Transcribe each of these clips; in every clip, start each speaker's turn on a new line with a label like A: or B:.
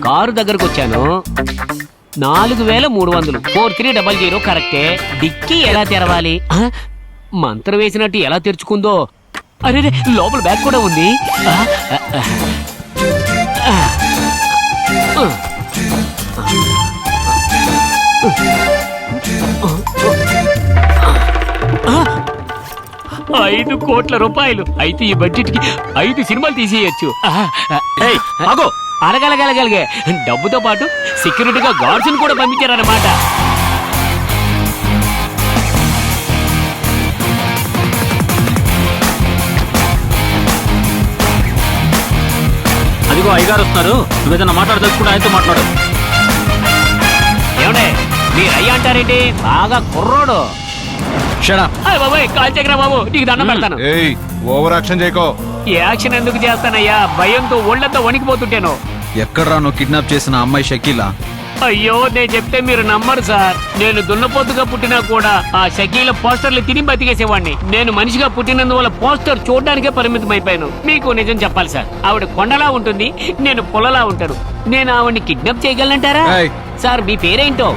A: Car దగ్గరకు వచ్చాను. 4300. 4300 కరెక్టే. డిక్కీ ఎలా తెరవాలి? మంత్రం వేసినట్టు ఎలా తెరుచుకుందో. అరే లోపల బ్యాగ్ కూడా ఉంది. ₹5 కోట్ల. అయితే ఈ బడ్జెట్ కి 5 సినిమాలు తీసేయచ్చు. అలగలగలగలిగే డబ్బుతో పాటు సెక్యూరిటీగా గార్డ్స్ కూడా పంపించారన్నమాట.
B: అదిగో అయ్యగారు వస్తున్నారు. నువ్వేదన్నా మాట్లాడదలుచుకుంటే ఆయనతో మాట్లాడు.
A: ఏమండే మీరు అయ్యా అంటారేంటి? బాగా కుర్రోడు. బాబాయ్ కాల్ చేయకరా బాబు, నీకు దండం పెడతాను.
C: ఓవర్ యాక్షన్ చేయకో.
A: ఈ యాక్షన్ ఎందుకు చేస్తానయ్యా? భయంతో ఒళ్ళంతా వణికిపోతుంటాను.
D: ఎక్కడ్రా నువ్వు కిడ్నాప్ చేసిన అమ్మాయి షకీలా?
A: అయ్యో నేను చెప్తే మీరు నమ్మరు సార్. నేను దున్నపోతుగా పుట్టినా కూడా ఆ షకీల పోస్టర్లు తిని బతికేసేవాడిని. నేను మనిషిగా పుట్టినందువల్ల పోస్టర్ చూడడానికే పరిమితం అయిపోయాను. మీకు నిజం చెప్పాలి సార్, ఆవిడ కొండలా ఉంటుంది, నేను పొలలా ఉంటాను. నేను ఆవిడ్ని కిడ్నాప్ చేయగలనంటారా? సార్ మీ పేరేంటో?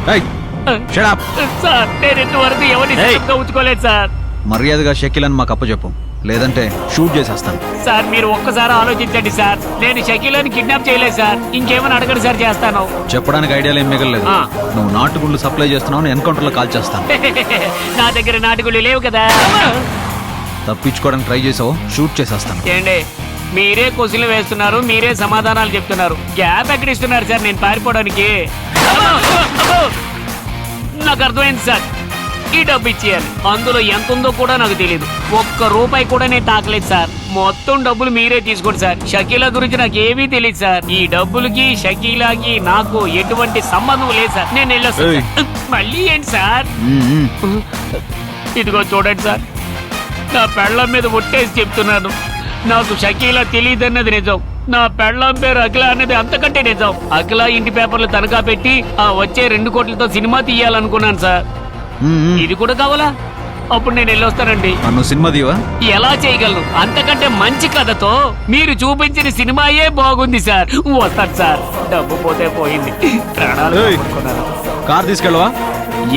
A: సార్ నేను ఇంతవరకు ఎవరిని ఉంచుకోలేదు సార్.
D: మర్యాదగా షకీలని మాకు అప్పచెప్పు, లేదంటే షూట్ చేసేస్తాను.
A: సార్ మీరు ఒక్కసారి ఆలోచించండి సార్. నేను షకీలని కిడ్నాప్ చేయలేదు సార్. ఇంకేమైనా అడగండి సార్, చేస్తాను.
D: చెప్పడానికి ఐడియాలు ఏం మిగలేదు. నువ్వు నాటుగుళ్ళు సప్లై చేస్తున్నావు, ఎన్కౌంటర్ లో కాల్ చేస్తాను.
A: నా దగ్గర నాటుగుళ్ళు లేవు కదా.
D: తప్పించుకోవడానికి ట్రై చేసావు, షూట్ చేసేస్తాను.
A: ఏండి మీరే క్వశ్చన్లు వేస్తున్నారు, మీరే సమాధానాలు చెప్తున్నారు. గ్యాప్ ఎక్కడ ఇస్తున్నారు సార్ నేను పారిపోవడానికి? నాకు అర్థమైంది సార్, ఈ డబ్బు ఇచ్చేయాలి. అందులో ఎంత ఉందో కూడా నాకు తెలియదు. ₹1 కూడా నేను తాకలేదు సార్. మొత్తం డబ్బులు మీరే తీసుకోండి సార్. షకీలా గురించి నాకు ఏమీ తెలియదు సార్. ఈ డబ్బులకి షకీలాకి నాకు ఎటువంటి సంబంధం లేదు సార్. నేను వెళ్ళొస్తాను. మళ్ళీ ఏంటి సార్? ఇదిగో చూడండి సార్, నా పెళ్ళం మీద ఒట్టేసి చెప్తున్నాను, నాకు షకీలా తెలియదన్నది నిజం. నా పెళ్ళం పేరు అఖిల అన్నది అంతకంటే నిజం. అఖిల ఇంటి పేపర్లు తనఖా పెట్టి ఆ వచ్చే 2 కోట్లతో సినిమా తీయాలనుకున్నాను సార్. ఇది కూడా కావాలా? అప్పుడు నేను వెళ్ళొస్తానండి.
D: సినిమా తీవా?
A: ఎలా చేయగలను? అంతకంటే మంచి కథతో మీరు చూపించిన సినిమాయే బాగుంది సార్. వస్తాను సార్. డబ్బు పోతే పోయింది, ప్రాణాలు
D: కార్ తీసుకెళ్ళవా?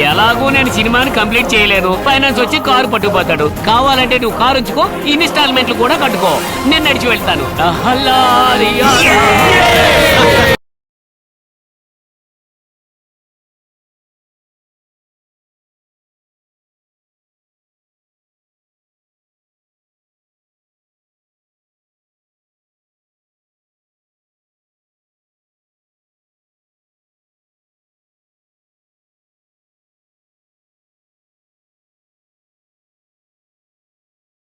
A: ఎలాగో నేను సినిమాని కంప్లీట్ చేయలేను. ఫైనాన్స్ వచ్చి కారు పట్టుకుపోతాడు. కావాలంటే నువ్వు కారు ఉంచుకో, ఇన్స్టాల్మెంట్లు కూడా కట్టుకో, నేను నడిచి వెళ్తాను.